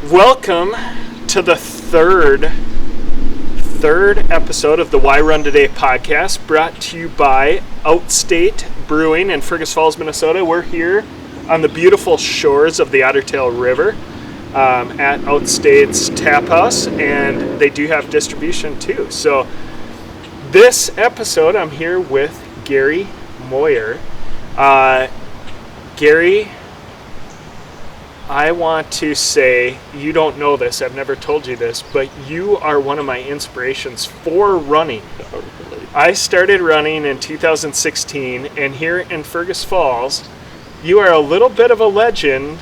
Welcome to the third episode of the Why Run Today podcast, brought to you by Outstate Brewing in Fergus Falls, Minnesota. We're here on the beautiful shores of the Otter Tail River at Outstate's Tap House, and they do have distribution too. So this episode, I'm here with Gary Moyer. Gary, I want to say, you don't know this, I've never told you this, but you are one of my inspirations for running. Oh, really? I started running in 2016, and here in Fergus Falls, you are a little bit of a legend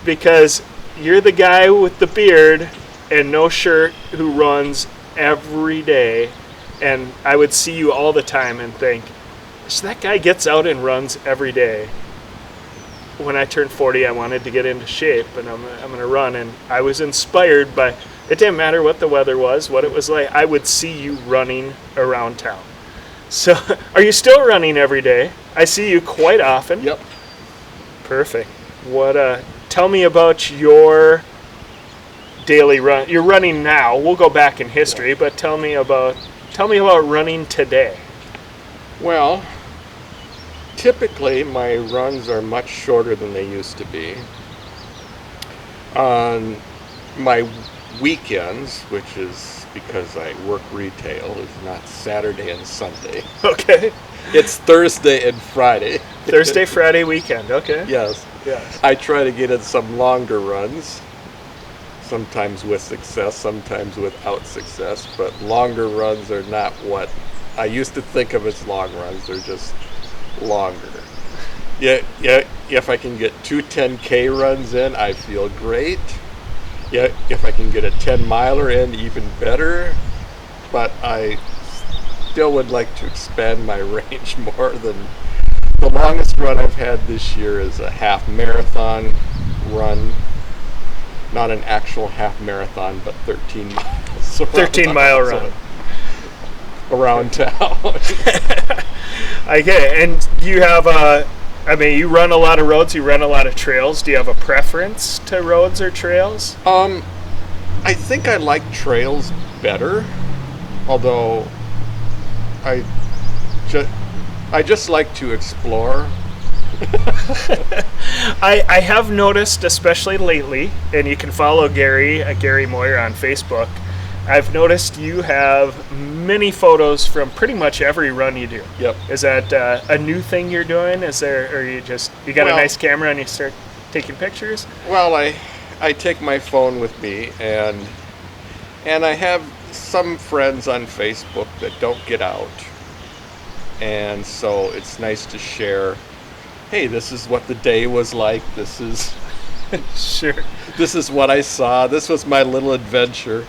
because you're the guy with the beard and no shirt who runs every day, and I would see you all the time and think, so that guy gets out and runs every day. When I turned 40, I wanted to get into shape, and I'm going to run. And I was inspired by, it didn't matter what the weather was, what it was like. I would see you running around town. So, are you still running every day? I see you quite often. Yep. Perfect. Tell me about your daily run. You're running now. We'll go back in history, but tell me about running today. Well, typically my runs are much shorter than they used to be. On my weekends, which is because I work retail, is not Saturday and Sunday. Okay. It's Thursday and Friday. Thursday, Friday weekend. Okay. Yes. I try to get in some longer runs, sometimes with success, sometimes without success, but longer runs are not what I used to think of as long runs. They're just longer. Yeah. If I can get two 10K runs in, I feel great. Yeah, if I can get a 10-miler in, even better. But I still would like to expand my range more than the longest run I've had this year is a half marathon run. Not an actual half marathon, but 13 miles. 13-mile run. Around town. Okay, and you have you run a lot of roads, you run a lot of trails. Do you have a preference to roads or trails? I think I like trails better, although I just like to explore. I have noticed, especially lately, and you can follow Gary Moyer on Facebook. I've noticed you have many photos from pretty much every run you do. Yep. Is that a new thing you're doing? Or you got a nice camera and you start taking pictures? Well, I take my phone with me, and I have some friends on Facebook that don't get out, and so it's nice to share. Hey, this is what the day was like. This is sure. This is what I saw. This was my little adventure.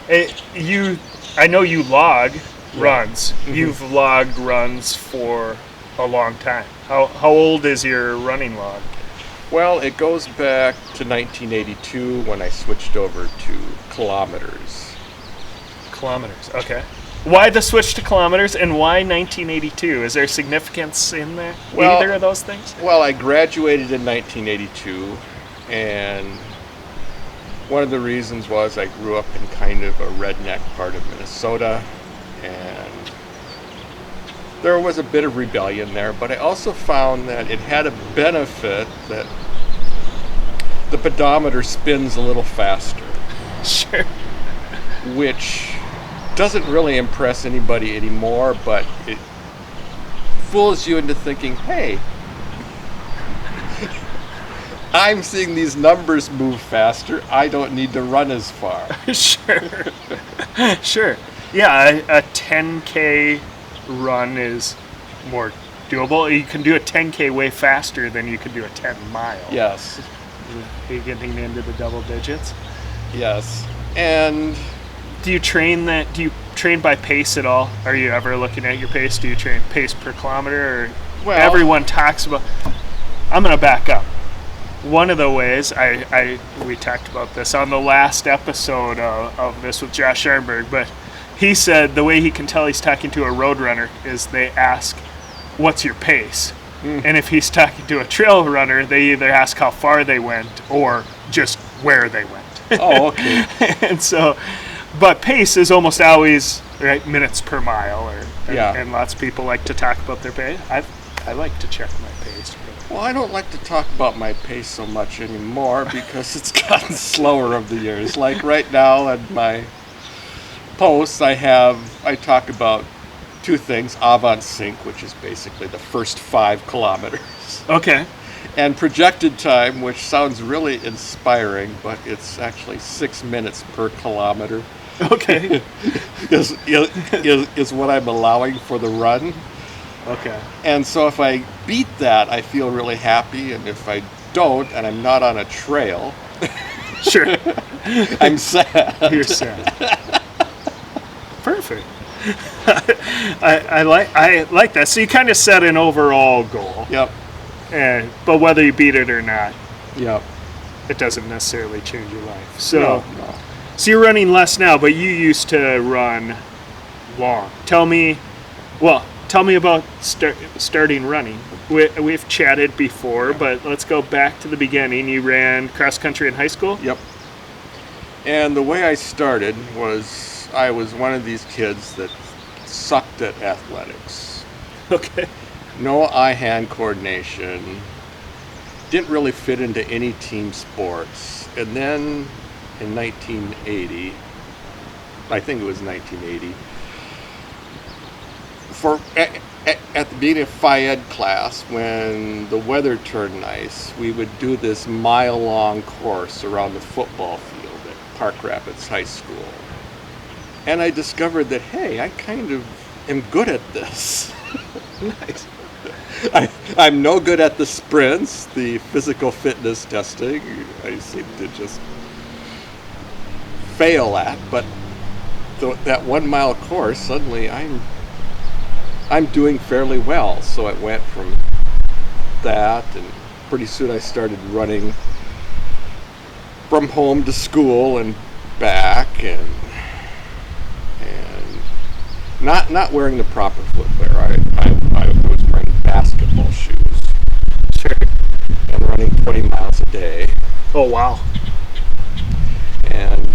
I know you log runs. Mm-hmm. You've logged runs for a long time. How old is your running log? Well, it goes back to 1982 when I switched over to kilometers. Kilometers, okay. Why the switch to kilometers, and why 1982? Is there significance in there? Either of those things? Well, I graduated in 1982, and one of the reasons was I grew up in kind of a redneck part of Minnesota, and there was a bit of rebellion there, but I also found that it had a benefit that the pedometer spins a little faster. Sure. Which doesn't really impress anybody anymore, but it fools you into thinking, hey, I'm seeing these numbers move faster. I don't need to run as far. Sure. Yeah, a 10K run is more doable. You can do a 10K way faster than you can do a 10 mile. Yes. Are you getting into the double digits? Yes. And do you train by pace at all? Are you ever looking at your pace? Do you train pace per kilometer? Or everyone talks about. I'm going to back up. One of the ways we talked about this on the last episode of this with Josh Arnberg, but he said the way he can tell he's talking to a road runner is they ask, "What's your pace?" And if he's talking to a trail runner, they either ask how far they went or just where they went. Oh, okay. And so, but pace is almost always right minutes per mile, Yeah. and lots of people like to talk about their pace. I like to check my pace. Well, I don't like to talk about my pace so much anymore because it's gotten slower over the years. Like right now in my posts, I talk about two things: avant sync, which is basically the first 5 kilometers. Okay. And projected time, which sounds really inspiring, but it's actually 6 minutes per kilometer. Okay. is what I'm allowing for the run. Okay. And so if I beat that, I feel really happy, and if I don't, and I'm not on a trail, Sure. I'm sad. You're sad. Perfect. I like that. So you kind of set an overall goal. Yep. But whether you beat it or not, Yep. it doesn't necessarily change your life. So, No. so you're running less now, but you used to run long. Tell me about starting running. We've chatted before, but let's go back to the beginning. You ran cross country in high school? Yep. And the way I started was I was one of these kids that sucked at athletics. Okay. No eye-hand coordination. Didn't really fit into any team sports. And then in 1980, I think it was 1980, at the beginning of Phi Ed class, when the weather turned nice, we would do this mile-long course around the football field at Park Rapids High School. And I discovered that, hey, I kind of am good at this. Nice. I'm no good at the sprints, the physical fitness testing. I seem to just fail at, but that 1 mile course, suddenly I'm doing fairly well. So it went from that, and pretty soon I started running from home to school and back, and not wearing the proper footwear. I was wearing basketball shoes. Sure. And running 20 miles a day. Oh, wow. And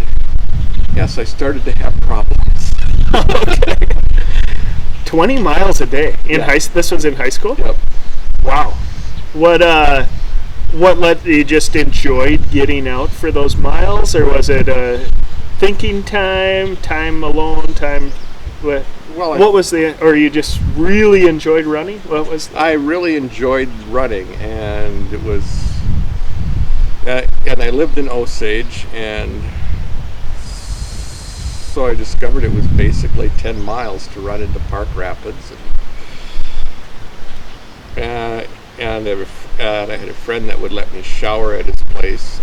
yes, I started to have problems. Okay. 20 miles a day in this was in high school? Yep. Wow. What let you just enjoyed getting out for those miles, or was it thinking time alone, time? What was or you just really enjoyed running? What was? I really enjoyed running, and it was, and I lived in Osage, and so I discovered it was basically 10 miles to run into Park Rapids, and I had a friend that would let me shower at his place,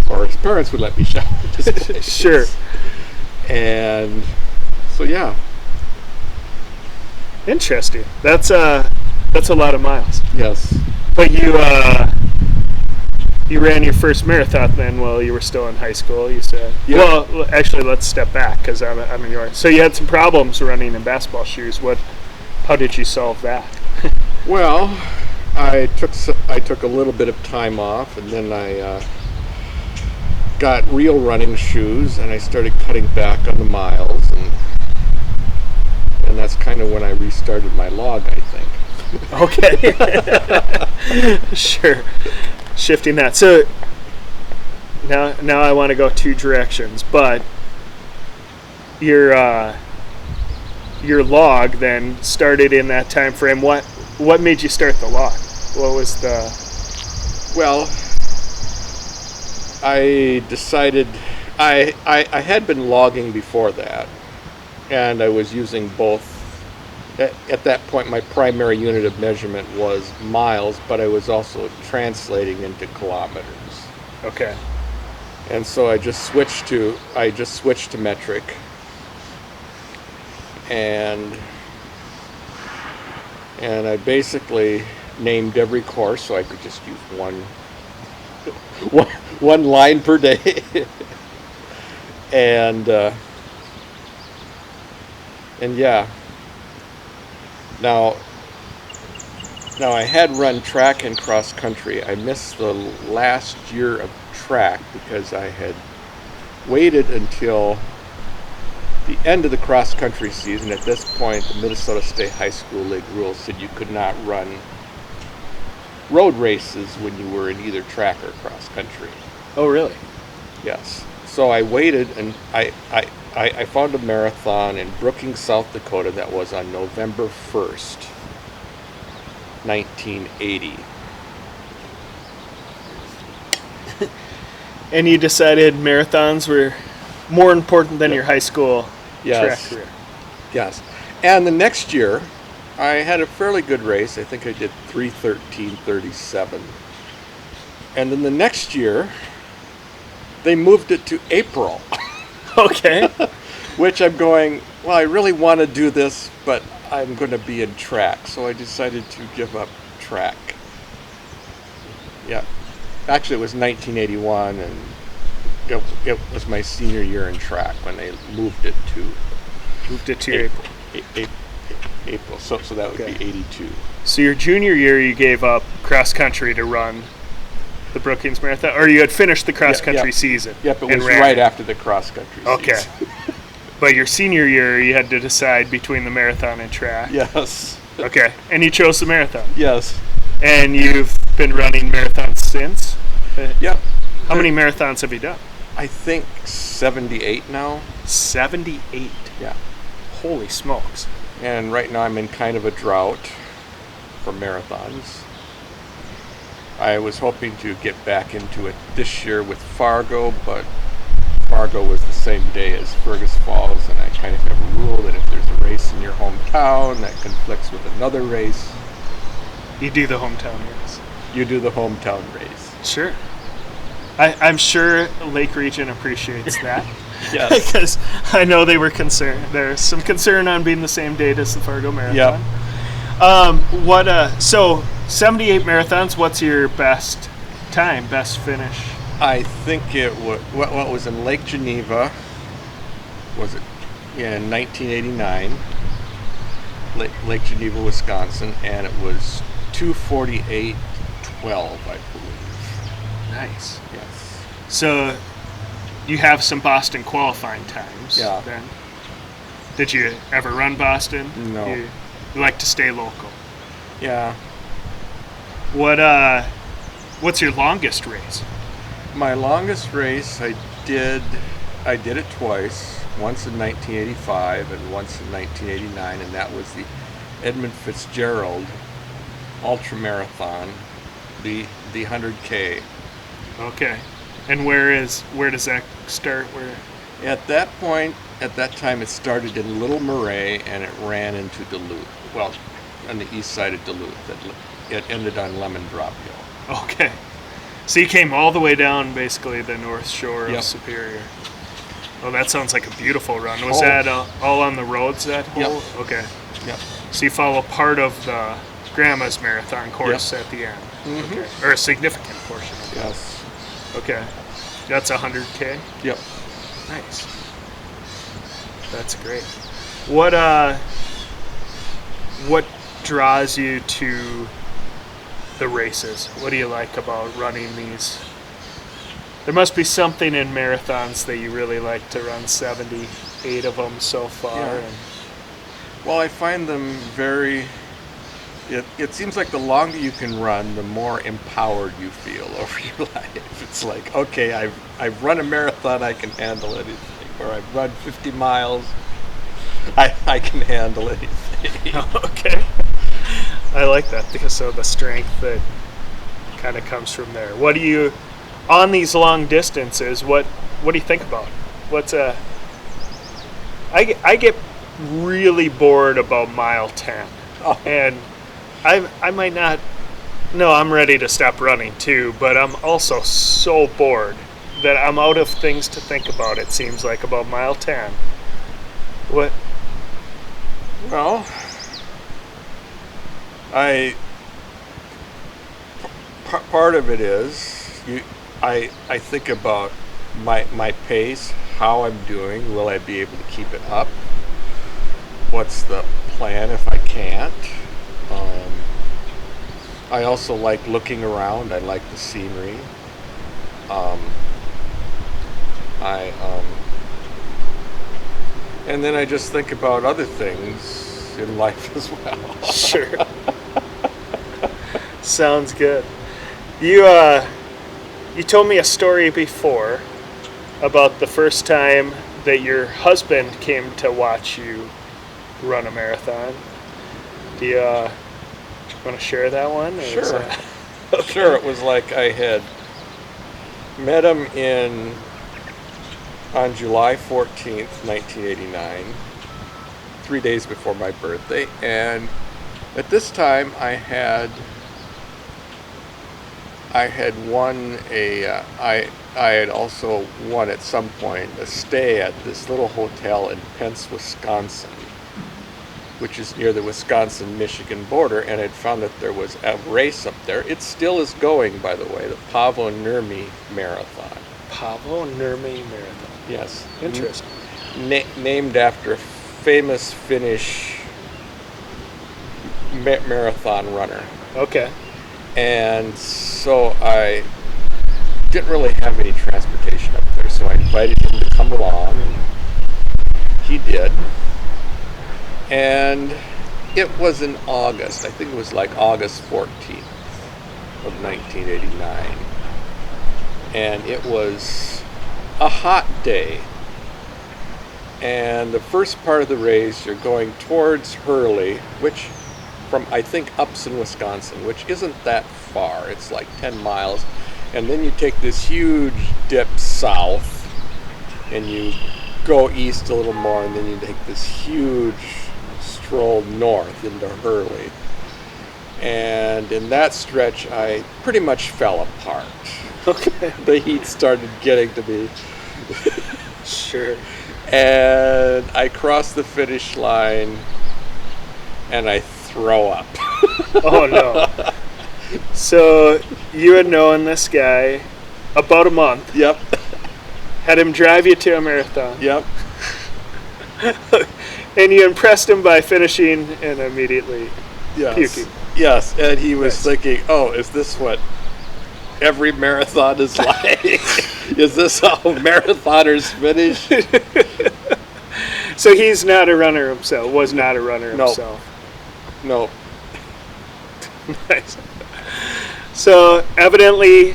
or his parents would let me shower at his place. Sure. And so yeah. Interesting. That's a lot of miles. Yes. But you ran your first marathon then while you were still in high school, you said. Yep. Well, actually, let's step back because I'm in yours. So you had some problems running in basketball shoes. How did you solve that? Well, I took a little bit of time off, and then I got real running shoes, and I started cutting back on the miles, and that's kind of when I restarted my log, I think. Okay. Sure. Shifting that. So now I want to go two directions, but your log then started in that time frame. What made you start the log? What was the? Well, I decided I had been logging before that, and I was using both. At that point, my primary unit of measurement was miles, but I was also translating into kilometers. Okay. And so I just switched to metric, and I basically named every course so I could just use one line per day, and yeah. Now, Now, I had run track and cross country. I missed the last year of track because I had waited until the end of the cross country season. At this point, the Minnesota State High School League rules said you could not run road races when you were in either track or cross country. Oh, really? Yes. So I waited, and I found a marathon in Brookings, South Dakota that was on November 1st, 1980. And you decided marathons were more important than your high school track Yes. career. Yes. And the next year, I had a fairly good race. I think I did 3:13:37. And then the next year, they moved it to April, Okay. which I'm going, well, I really want to do this, but I'm going to be in track. So I decided to give up track. Yeah. Actually, it was 1981, and it was my senior year in track when they moved it to April. April. So that would Okay. be 82. So your junior year, you gave up cross country to run the Brookings Marathon, or you had finished the cross country season. Yep, it and was ran right it. after the cross country Okay. season. But your senior year, you had to decide between the marathon and track. Yes. Okay. And you chose the marathon. Yes. And you've been running marathons since? Yep. How many marathons have you done? I think 78 now. 78. Yeah. Holy smokes. And right now I'm in kind of a drought for marathons. I was hoping to get back into it this year with Fargo, but Fargo was the same day as Fergus Falls, and I kind of have a rule that if there's a race in your hometown that conflicts with another race, You do the hometown race. you do the hometown race. Sure. I'm sure Lake Region appreciates that. Yes. Because I know they were concerned. There's some concern on being the same date as the Fargo Marathon. So 78 marathons, what's your best time, best finish? I think it was, what was in Lake Geneva, was it, in 1989, Lake Geneva, Wisconsin, and it was 2:48:12, I believe. Nice. Yes. So you have some Boston qualifying times. Yeah. Then. Did you ever run Boston? No. You like to stay local. Yeah. What's your longest race? My longest race, I did it twice, once in 1985 and once in 1989, and that was the Edmund Fitzgerald Ultra Marathon, the 100K. Okay. And where does that start? Where? At that point, at that time, it started in Little Marais and it ran into Duluth. Well, on the east side of Duluth. It ended on Lemon Drop Hill. Okay. So you came all the way down, basically, the north shore Yep. of Superior. Oh, that sounds like a beautiful run. Was Oh. that all on the roads, that whole? Yep. Okay. Yep. So you follow part of the Grandma's Marathon course at the end. Mhm. Okay. Or a significant portion of it. Yes. Okay. That's 100K? Yep. Nice. That's great. What draws you to the races? What do you like about running these? There must be something in marathons that you really like to run, 78 of them so far. Yeah. And Well, I find them very. It seems like the longer you can run, the more empowered you feel over your life. It's like, okay, I've run a marathon, I can handle anything. Or I've run 50 miles, I can handle anything. okay. I like that because of the strength that kind of comes from there. What do you, on these long distances, what do you think about? I get really bored about mile 10. Oh. And I might not, no, I'm ready to stop running too, but I'm also so bored that I'm out of things to think about, it seems like, about mile 10. What? Well, part of it is I think about my pace, how I'm doing, will I be able to keep it up? What's the plan if I can't? I also like looking around. I like the scenery. Um, I and then I just think about other things in life as well. Sure. Sounds good. You told me a story before about the first time that your husband came to watch you run a marathon. Do you want to share that one? Or is Sure. that- Sure, it was like I had met him on July 14th, 1989, 3 days before my birthday, and at this time I had also won at some point a stay at this little hotel in Pence, Wisconsin, which is near the Wisconsin-Michigan border, and I'd found that there was a race up there. It still is going, by the way, the Pavo Nurmi Marathon. Pavo Nurmi Marathon. Yes. Interesting. Named after a famous Finnish marathon runner. Okay. And so I didn't really have any transportation up there, so I invited him to come along, and he did. And it was in August. I think it was like August 14th of 1989. And it was a hot day. And the first part of the race, you're going towards Hurley, which from, I think, Upson, Wisconsin, which isn't that far. It's like 10 miles. And then you take this huge dip south, and you go east a little more, and then you take this huge stroll north into Hurley. And in that stretch, I pretty much fell apart. Okay. The heat started getting to me. Sure. And I crossed the finish line, and I throw up. Oh no. So you had known this guy about a month. Yep. Had him drive you to a marathon. Yep. And you impressed him by finishing and immediately puking. Yes, and he was Nice. thinking, oh, is this what every marathon is like? Is this how marathoners finish? So he's not a runner himself, was not a runner No. himself. No. Nice. So evidently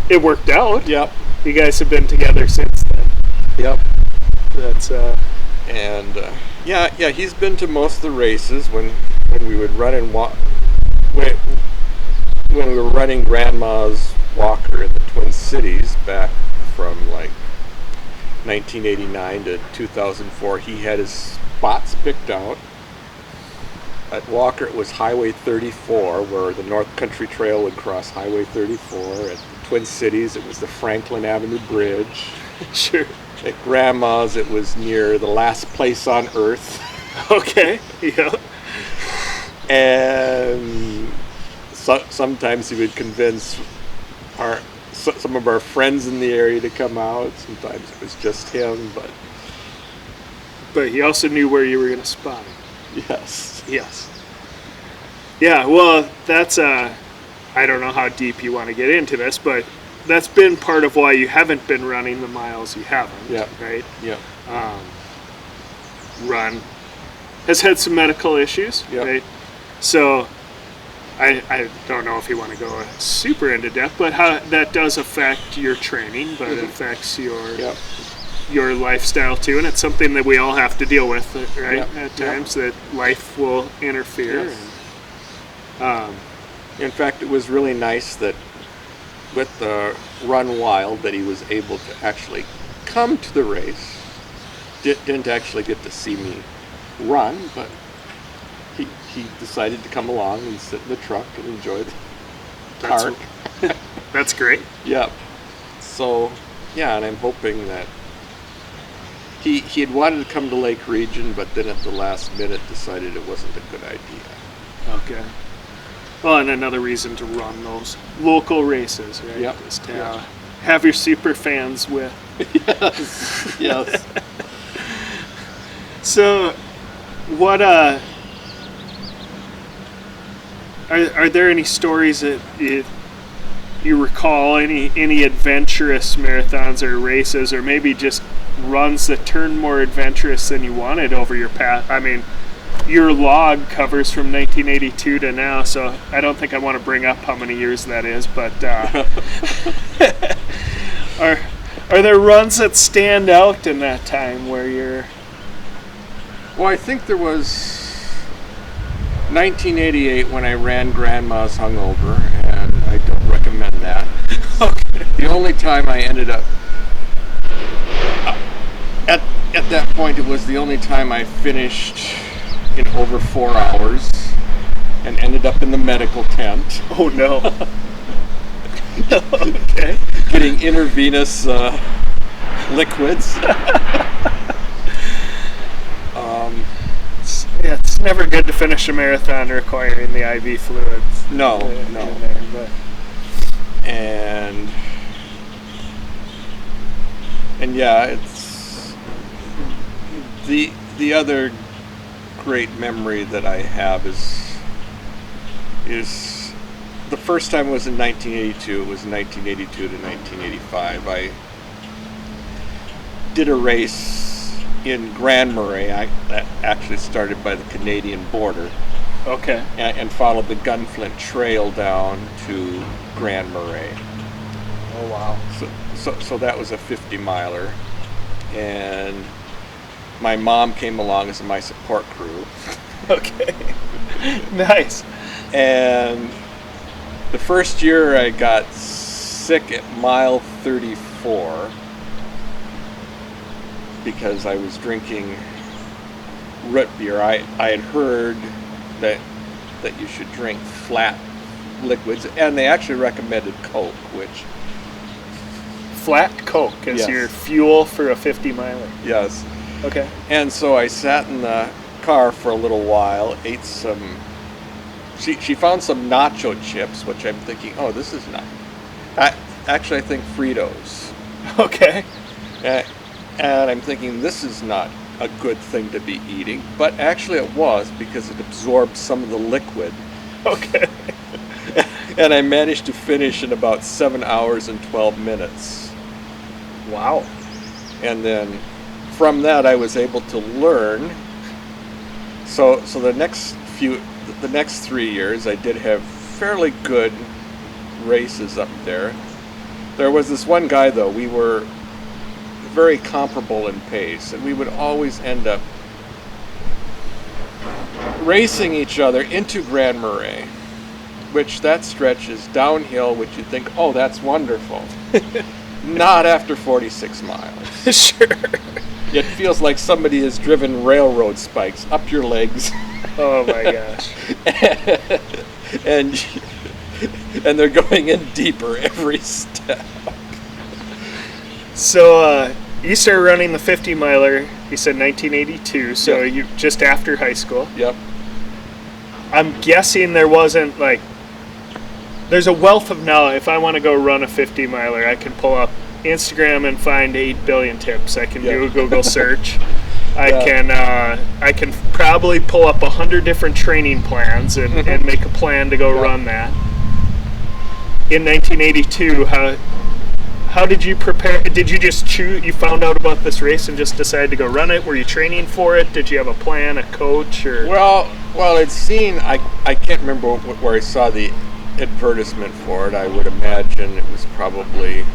it worked out. Yep. You guys have been together since then. Yep. That's And yeah, he's been to most of the races when we would run and walk. When we were running Grandma's Walker in the Twin Cities back from like 1989 to 2004, he had his spots picked out. At Walker, it was Highway 34, where the North Country Trail would cross Highway 34. At the Twin Cities, it was the Franklin Avenue Bridge. sure. At Grandma's, it was near the last place on Earth. Okay. Yeah. And sometimes he would convince some of our friends in the area to come out. Sometimes it was just him, But he also knew where you were going to spot him. yes. Yes. Yeah, well, that's, I don't know how deep you want to get into this, but that's been part of why you haven't been running the miles you haven't, Yeah. right? Yeah. Run has had some medical issues, Yep. right? So I don't know if you want to go super into depth, but how that does affect your training, but it affects Yep. your lifestyle too, and it's something that we all have to deal with, right? Yep. At times that life will interfere. Yes. And, In fact, it was really nice that with the Run Wild that he was able to actually come to the race. Didn't actually get to see me run, but he decided to come along and sit in the truck and enjoy the That's- park. that's great. Yep. So, yeah, and I'm hoping that he had wanted to come to Lake Region, but then at the last minute decided it wasn't a good idea. Okay. Well, and another reason to run those local races, right? Yep. Is to Yep. have your super fans with. Yes. Yes. So, what Are there any stories that you recall, any adventurous marathons or races, or maybe just runs that turned more adventurous than you wanted over your path? I mean, your log covers from 1982 to now, so I don't think I want to bring up how many years that is, but are there runs that stand out in that time where you're... Well, I think there was 1988 when I ran Grandma's Hungover, and I don't recommend that. Okay. The only time I ended up... At that point, it was the only time I finished in over 4 hours and ended up in the medical tent. Oh, no. Okay. Getting intravenous liquids. It's never good to finish a marathon requiring the IV fluids. No. There, but. And yeah, it's the other great memory that I have is the first time was in 1982. It was 1982 to 1985. I did a race in Grand Marais that actually started by the Canadian border. Okay. And followed the Gunflint Trail down to Grand Marais. Oh, wow. So that was a 50-miler. And my mom came along as my support crew. Okay. Nice. And the first year I got sick at mile 34 because I was drinking root beer. I had heard that you should drink flat liquids, and they actually recommended Coke, which... Flat Coke is Yes. your fuel for a 50-miler. Yes. Okay. And so I sat in the car for a little while, ate some... She found some nacho chips, which I'm thinking, oh, this is not... Actually, I think Fritos. Okay. And I'm thinking, this is not a good thing to be eating. But actually it was, because it absorbed some of the liquid. Okay. And I managed to finish in about 7 hours and 12 minutes. Wow. And then from that I was able to learn. So the next 3 years I did have fairly good races up there. There was this one guy though, we were very comparable in pace, and we would always end up racing each other into Grand Marais, which that stretch is downhill, which you think, oh, that's wonderful. Not after 46 miles. Sure. It feels like somebody has driven railroad spikes up your legs. Oh my gosh. and they're going in deeper every step. So you started running the 50-miler, you said 1982, so Yep. you just after high school. Yep. I'm guessing there wasn't there's a wealth of knowledge. If I want to go run a 50-miler, I can pull up Instagram and find 8 billion tips. I can do a Google search. I can probably pull up 100 different training plans and make a plan to go run that. In 1982, how did you prepare? Did you just choose? You found out about this race and just decided to go run it? Were you training for it? Did you have a plan, a coach, or? Well, it's seen. I can't remember where I saw the advertisement for it. I would imagine it was probably.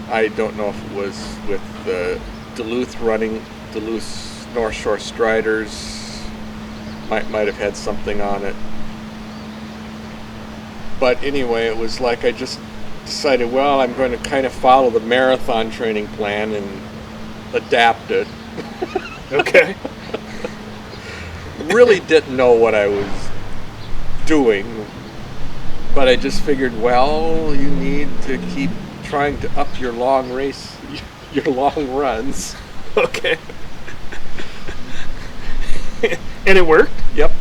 I don't know if it was with the Duluth North Shore Striders. Might have had something on it. But anyway, it was like I just decided, well, I'm going to kind of follow the marathon training plan and adapt it. Okay. Really didn't know what I was doing, but I just figured, well, you need to keep trying to up your long runs. Okay. And it worked? Yep.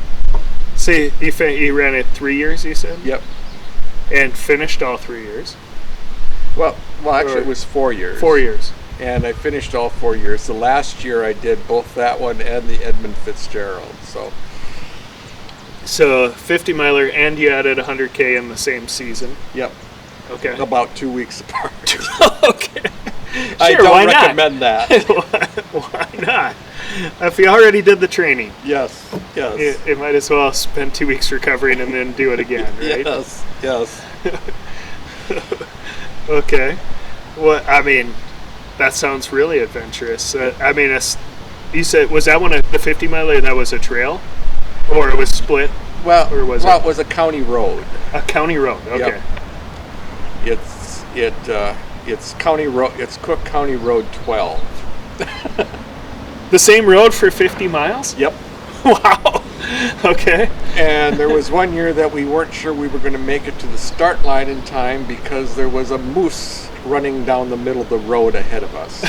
So you ran it 3 years, you said? Yep. And finished all 3 years? Well, actually, it was 4 years. 4 years. And I finished all 4 years. The last year I did both that one and the Edmund Fitzgerald. So So 50 miler, and you added 100K in the same season. Yep. Okay. About 2 weeks apart. Okay. I Sure, don't why not? recommend that. Why not? If you already did the training, Yes. Yes. you might as well spend 2 weeks recovering and then do it again, right? Yes. Yes. Okay. Well, I mean, that sounds really adventurous. I mean, you said, was that one the 50 miler that was a trail? Or it was split? Well, Or was it was a county road. A county road, okay. Yep. It's county road. It's Cook County Road 12. The same road for 50 miles? Yep. Wow. Okay. And there was one year that we weren't sure we were going to make it to the start line in time because there was a moose running down the middle of the road ahead of us.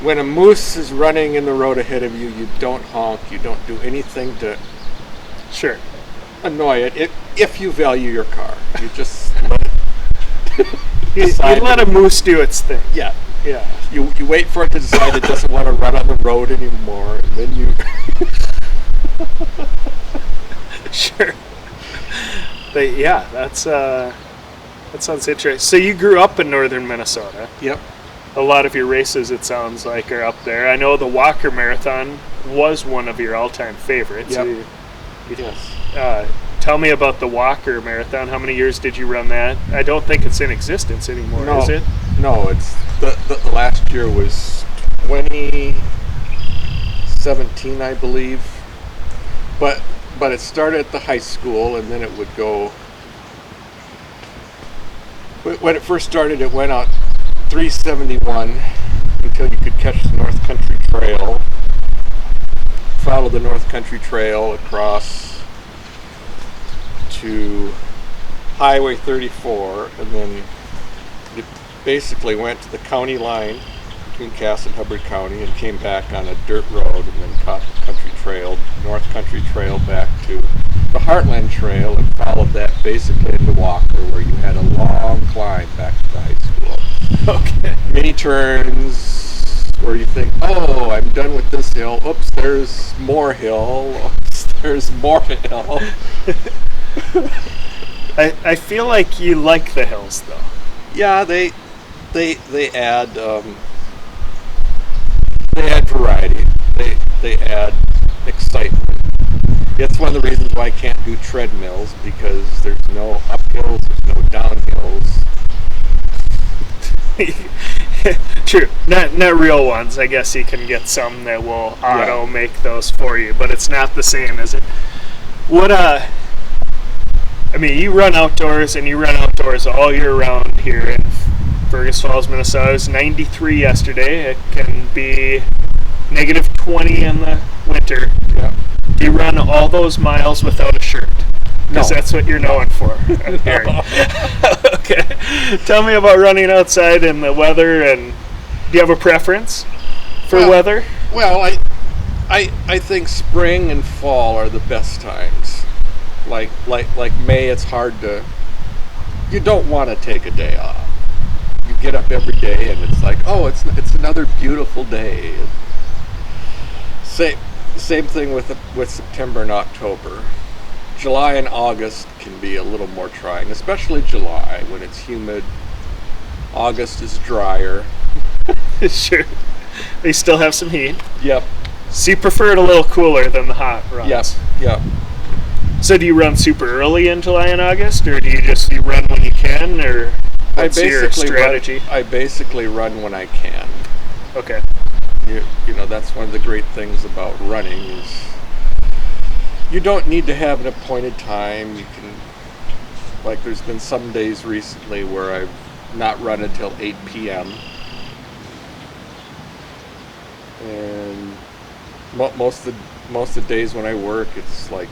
When a moose is running in the road ahead of you, you don't honk, you don't do anything to Sure. annoy it if you value your car. You just let it You let a moose do its thing. Yeah. Yeah. You wait for it to decide it doesn't want to run on the road anymore, and then you... Sure. But yeah, that sounds interesting. So you grew up in northern Minnesota. Yep. A lot of your races, it sounds like, are up there. I know the Walker Marathon was one of your all-time favorites. Yep. Yes. Tell me about the Walker Marathon. How many years did you run that? I don't think it's in existence anymore, is it? No, it's the last year was 2017, I believe. But it started at the high school, and then it would go. When it first started, it went out 371 until you could catch the North Country Trail. Follow the North Country Trail across to Highway 34, and then it basically went to the county line between Cass and Hubbard County and came back on a dirt road and then caught the country trail, North Country Trail, back to the Heartland Trail and followed that basically into Walker, where you had a long climb back to the high school. Okay. Many turns where you think, oh, I'm done with this hill. Oops, there's more hill. Oops, there's more hill. I feel like you like the hills, though. Yeah, they add variety. They add excitement. It's one of the reasons why I can't do treadmills, because there's no uphills, there's no downhills. True. Not real ones. I guess you can get some that will auto make those for you, but it's not the same, is it? What I mean, you run outdoors and you run outdoors all year round here in Fergus Falls, Minnesota. It was 93 yesterday. It can be negative 20 in the winter. Yeah. Do you run all those miles without a shirt? Because that's what you're known for. Okay. Tell me about running outside in the weather, and do you have a preference for weather? Well, I think spring and fall are the best times. Like May, it's hard to. You don't want to take a day off. You get up every day and it's like, oh, it's another beautiful day. Same thing with September and October. July and August can be a little more trying, especially July when it's humid. August is drier. Sure. You still have some heat. Yep. So you prefer it a little cooler than the hot runs? Yep. So do you run super early in July and August, or do you run when you can, or what's your strategy? I basically run when I can. Okay. You know, that's one of the great things about running is you don't need to have an appointed time. You can, like, there's been some days recently where I've not run until 8 p.m. And most of the days when I work, it's like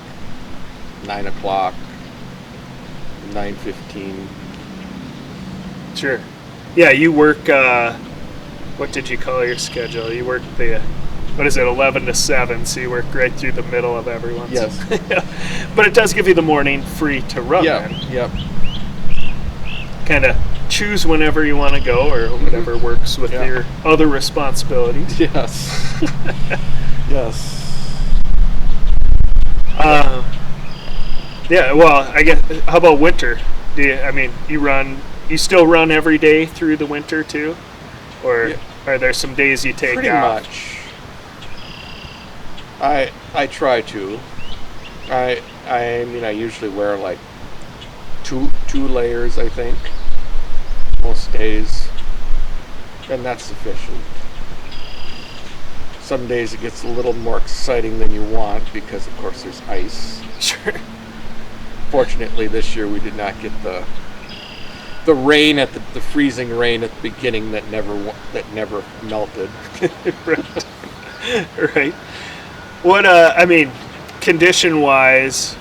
9 o'clock, 9:15. Sure. Yeah, you work, what did you call your schedule? You work 11 to 7, so you work right through the middle of everyone's. Yes. But it does give you the morning free to run. Yeah, then. yep. Kind of choose whenever you want to go, or whatever works with your other responsibilities. Yes. Yes. Yeah. Well, I guess. How about winter? You still run every day through the winter too, or Yeah. are there some days you take Pretty off? much. I try to. I mean I usually wear like two layers, I think, most days, and that's sufficient. Some days it gets a little more exciting than you want because of course there's ice. Sure. Fortunately this year we did not get the rain at the freezing rain at the beginning that never melted. Right. Right. What condition wise,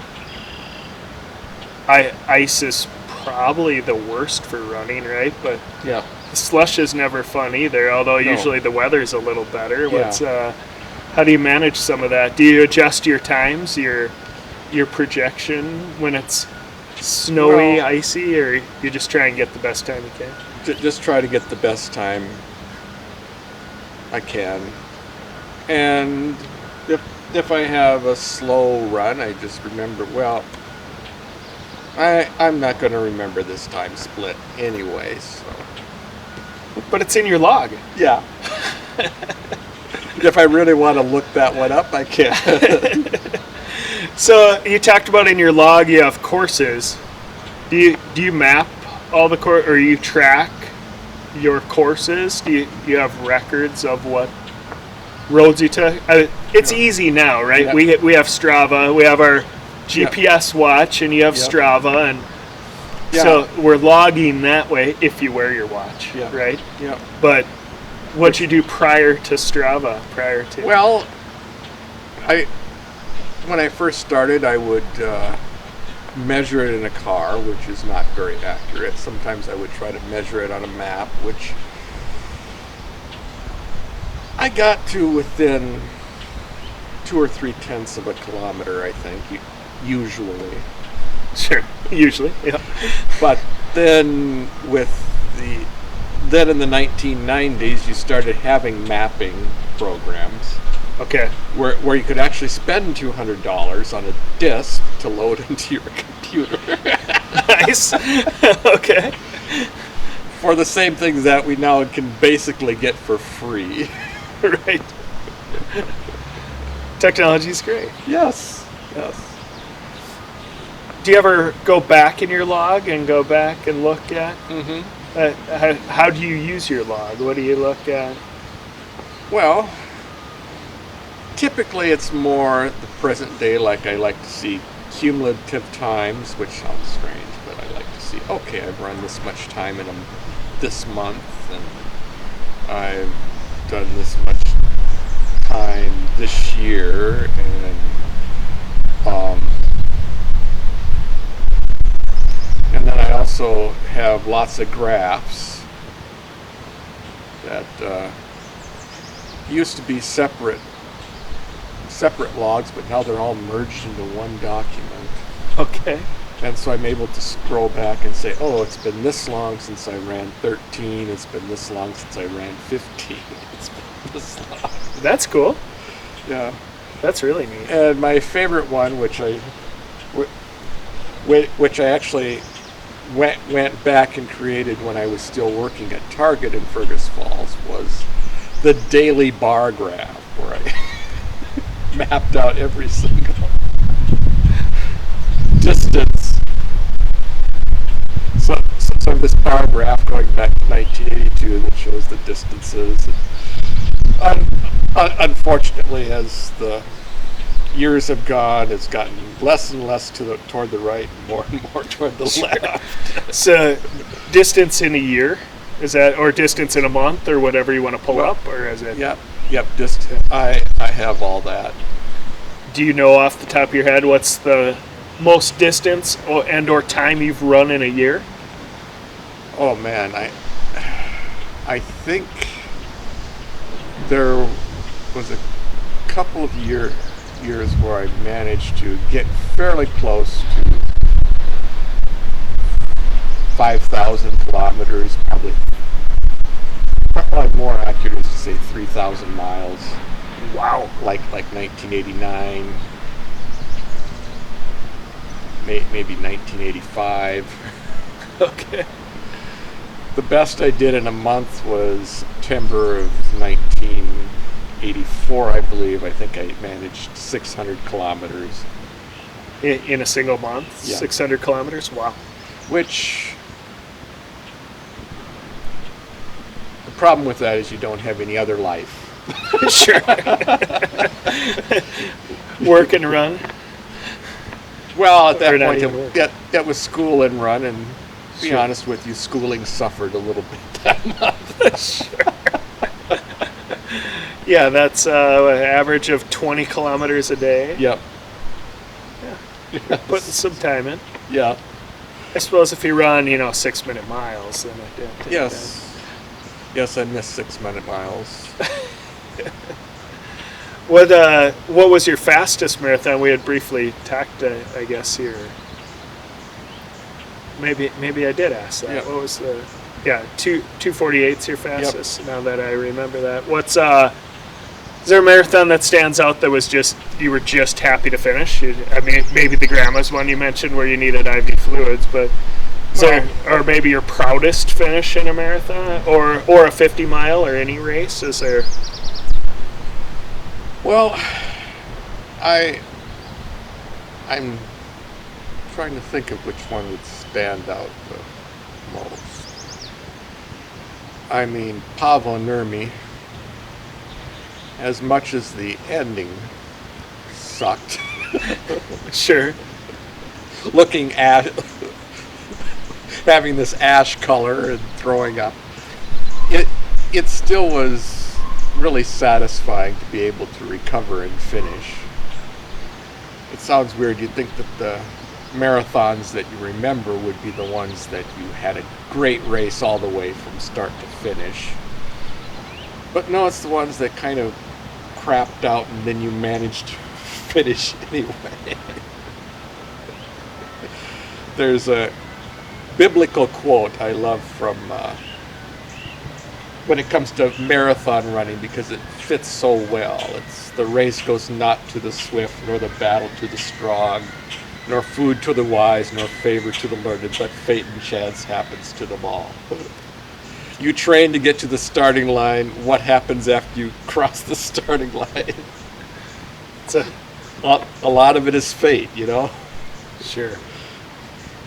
ice is probably the worst for running, right? But Yeah. slush is never fun either, although No. usually the weather's a little better. Yeah. How do you manage some of that? Do you adjust your times, your projection when it's snowy, Well, icy, or you just try and get the best time you can? Just try to get the best time I can. And if I have a slow run, I just remember, well, I'm not going to remember this time split anyway, so. But it's in your log. Yeah. If I really want to look that one up, I can. So you talked about in your log you have courses. Do you map all the or you track your courses? Do you have records of what roads you took? It's easy now, right? Yeah. We have Strava. We have our GPS watch, and you have Yep. Strava, and Yeah. so we're logging that way if you wear your watch, Yeah. right? Yeah. But what you do prior to Strava, prior to Well, when I first started, I would measure it in a car, which is not very accurate. Sometimes I would try to measure it on a map, which I got to within 2 or 3/10 of a kilometer, I think, usually. Sure, usually, yeah. But then then in the 1990s, you started having mapping programs Okay. where you could actually spend $200 on a disk to load into your computer Nice. Okay. for the same things that we now can basically get for free. Right. Technology's great. Yes. Yes. Do you ever go back in your log and go back and look at? Mm-hmm. How do you use your log? What do you look at? Well, typically it's more the present day, like I like to see cumulative times, which sounds strange, but I like to see, okay, I've run this much time in this month, and I've done this much time this year, and then I also have lots of graphs that used to be separate logs, but now they're all merged into one document. Okay. And so I'm able to scroll back and say, oh, it's been this long since I ran 13, it's been this long since I ran 15, it's been this long. That's cool. Yeah. That's really neat. And my favorite one, which I actually went back and created when I was still working at Target in Fergus Falls, was the daily bar graph, where I mapped out every single distance. So this bar graph going back to 1982 that shows the distances. Unfortunately, as the years have gone, it's gotten less and less toward the right, and more toward the left. So, distance in a year, is that, or distance in a month, or whatever you want to pull up, or is it? Yep. Just I have all that. Do you know off the top of your head what's the most distance or time you've run in a year? Oh man, I think there was a couple of years where I managed to get fairly close to 5,000 kilometers, probably more accurate is to say 3,000 miles. Wow. Like 1989. maybe 1985. Okay. The best I did in a month was September of 1984, I believe. I think I managed 600 kilometers. In a single month? Yeah. 600 kilometers? Wow. Which, the problem with that is you don't have any other life. Sure. Work and run? Well, at that Or not point, even work. that was school and run, and to be Sure. honest with you, schooling suffered a little bit that month. Sure. Yeah, that's an average of 20 kilometers a day. Yep. Putting some time in. Yeah. I suppose if you run, 6-minute miles, then it did take Yes. Yes, I missed 6-minute miles. What was your fastest marathon? We had briefly talked, I guess here. Maybe I did ask that. Yeah. What was the? Yeah, 2:48's your fastest. Now that I remember that, is there a marathon that stands out that was you were just happy to finish? I mean, maybe the grandma's one you mentioned where you needed IV fluids, but or maybe your proudest finish in a marathon or a 50 mile or any race? Is there? Well, I'm trying to think of which one would stand out the most. I mean, Pavo Nurmi, as much as the ending sucked, Sure. looking at having this ash color and throwing up, it still was really satisfying to be able to recover and finish. It sounds weird. You'd think that the marathons that you remember would be the ones that you had a great race all the way from start to finish. But no, it's the ones that kind of crapped out and then you managed to finish anyway. There's a biblical quote I love from when it comes to marathon running because it fits so well. It's the race goes not to the swift, nor the battle to the strong, nor food to the wise, nor favor to the learned, but fate and chance happens to them all. You train to get to the starting line. What happens after you cross the starting line? It's a lot of it is fate, sure.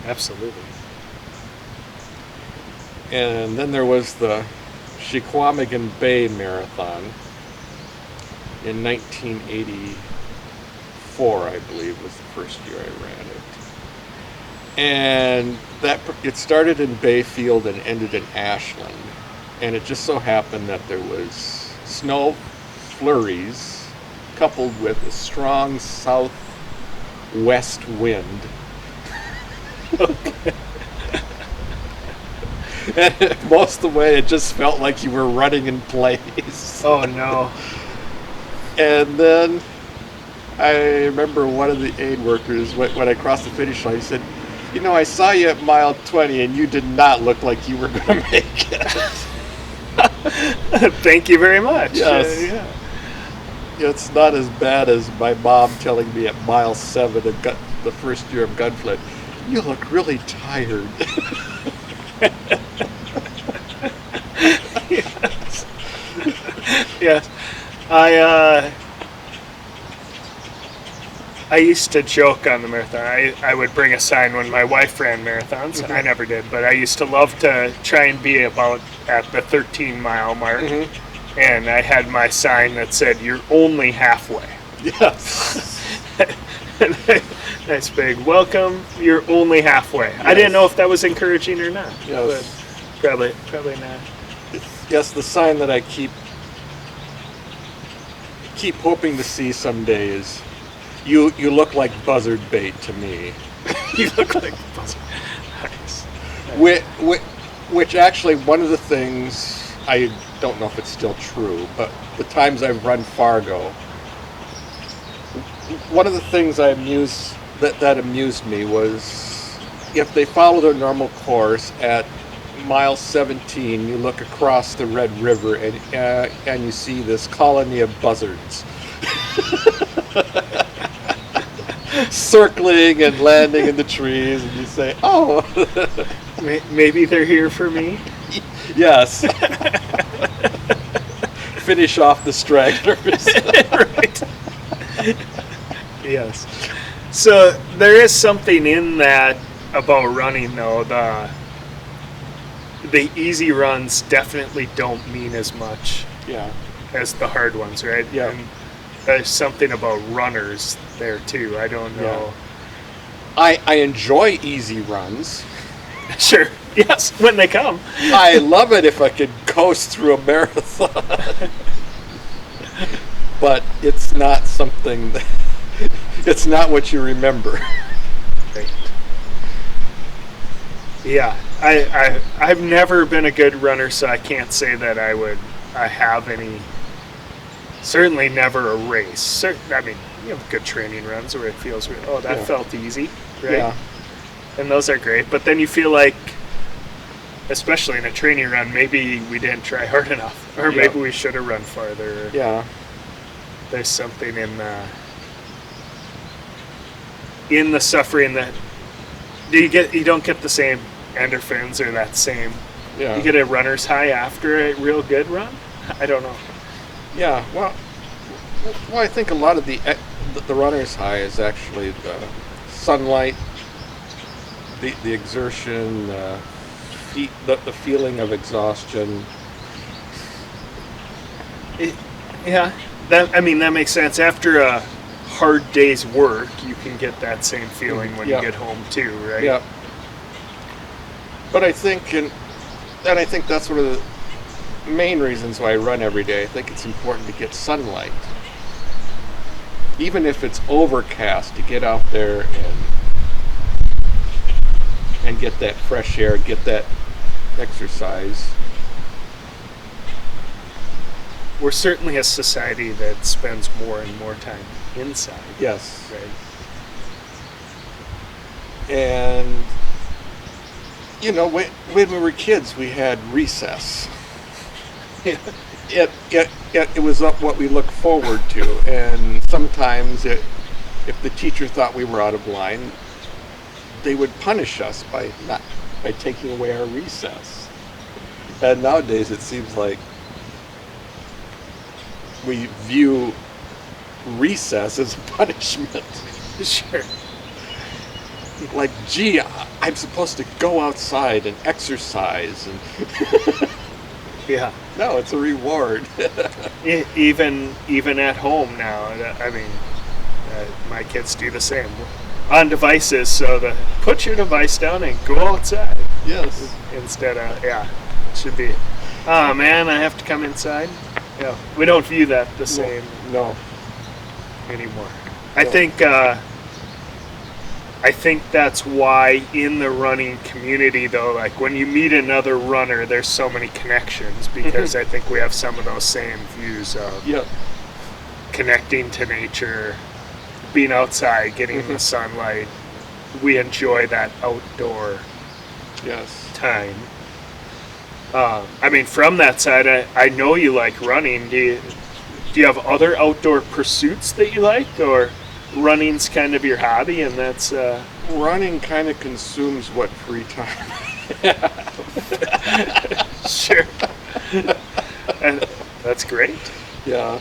Absolutely. And then there was the Chequamegon Bay Marathon in 1984, I believe, was the first year I ran it. And it started in Bayfield and ended in Ashland. And it just so happened that there was snow flurries coupled with a strong southwest wind. And most of the way, it just felt like you were running in place. Oh no. And then I remember one of the aid workers, when I crossed the finish line, he said, I saw you at mile 20 and you did not look like you were going to make it. Thank you very much. Yes. Yeah. It's not as bad as my mom telling me at mile 7 of the first year of Gunflint, you look really tired. Yes. Yes. I used to joke on the marathon. I would bring a sign when my wife ran marathons. Mm-hmm. I never did, but I used to love to try and be about at the 13-mile mark. Mm-hmm. And I had my sign that said, "You're only halfway." Yes. Nice big welcome. You're only halfway. Yes. I didn't know if that was encouraging or not. Yes. But probably not. Yes, the sign that I keep hoping to see someday is, you look like buzzard bait to me. You look like a buzzard. Nice. Which actually, one of the things, I don't know if it's still true, but the times I've run Fargo, one of the things that amused me was if they follow their normal course at mile 17, you look across the Red River and you see this colony of buzzards. circling and landing in the trees, and you say, "Oh, Maybe they're here for me. yes." Finish off the stragglers. Right. Yes. So there is something in that about running, though. The easy runs definitely don't mean as much Yeah. as the hard ones, right? Yeah. And there's something about runners there too. I don't know. I enjoy easy runs. Sure. Yes, when they come. I love it if I could coast through a marathon. But it's not something that, it's not what you remember. Right. Yeah, I've never been a good runner, so I can't say that I have any. Certainly never a race. I mean, you have good training runs where it feels, oh, that felt easy, right? Yeah. And those are great. But then you feel like, especially in a training run, maybe we didn't try hard enough, or maybe we should have run farther. Yeah. There's something in the suffering that you don't get the same endorphins or that same. Yeah. You get a runner's high after a real good run. I don't know. Yeah. Well, I think a lot of the runner's high is actually the sunlight, the exertion, the feeling of exhaustion. Yeah, that makes sense. After a hard day's work, you can get that same feeling when you get home too, right? Yeah. But I think, and I think that's one of the main reasons why I run every day. I think it's important to get sunlight, even if it's overcast, to get out there and get that fresh air, get that exercise. We're certainly a society that spends more and more time inside. Yes. Right. And, you know, when we were kids, we had recess. It was what we looked forward to. And sometimes if the teacher thought we were out of line, they would punish us by taking away our recess. And nowadays it seems like we view recess as a punishment. Sure. Like, gee, I'm supposed to go outside and exercise. And Yeah. no, it's a reward. Even at home now. I mean, my kids do the same on devices. So put your device down and go outside. Yes. Instead of it should be. Oh man, I have to come inside. Yeah, we don't view that the same No. anymore. No. I think that's why in the running community, though, like when you meet another runner, there's so many connections because I think we have some of those same views of connecting to nature, being outside, getting the sunlight. We enjoy that outdoor time. I mean, from that side, I know you like running. Do you have other outdoor pursuits that you like, or running's kind of your hobby, and that's Running kind of consumes what free time. Sure. And that's great. Yeah.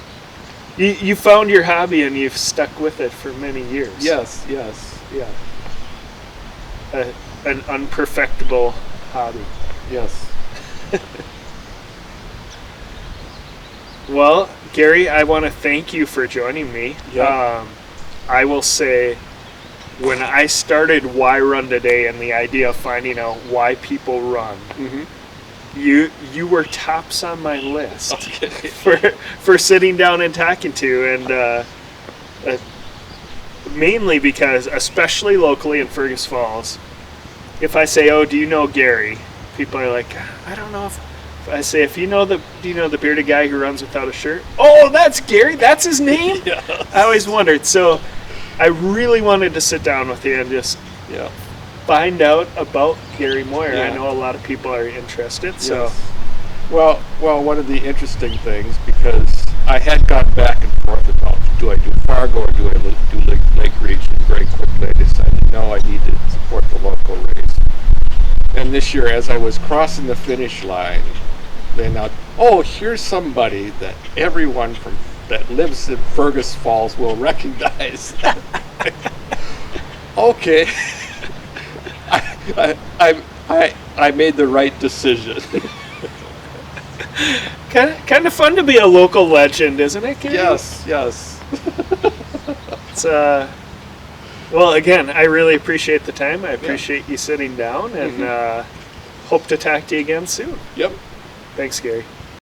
You found your hobby and you've stuck with it for many years. Yes. Yeah. An unperfectible hobby. Yes. Well, Gary, I want to thank you for joining me. Yeah. I will say, when I started Why Run Today and the idea of finding out why people run, you were tops on my list for sitting down and talking to, and mainly because, especially locally in Fergus Falls, if I say, "Oh, do you know Gary?" people are like, "I don't know if." I say, do you know the bearded guy who runs without a shirt? Oh, that's Gary. That's his name. Yes. I always wondered. So, I really wanted to sit down with you and just find out about Gary Moyer. Yeah. I know a lot of people are interested. So, Yes. Well, one of the interesting things, because I had gone back and forth about, do I do Fargo or do I do Lake Region? Very quickly I decided, no, I need to support the local race. And this year, as I was crossing the finish line, they announced, oh, here's somebody that everyone that lives in Fergus Falls will recognize. Okay. I made the right decision. Kind of fun to be a local legend, isn't it, Gary? Yes. It's well, again, I really appreciate the time. I appreciate you sitting down, and hope to talk to you again soon. Yep. Thanks, Gary.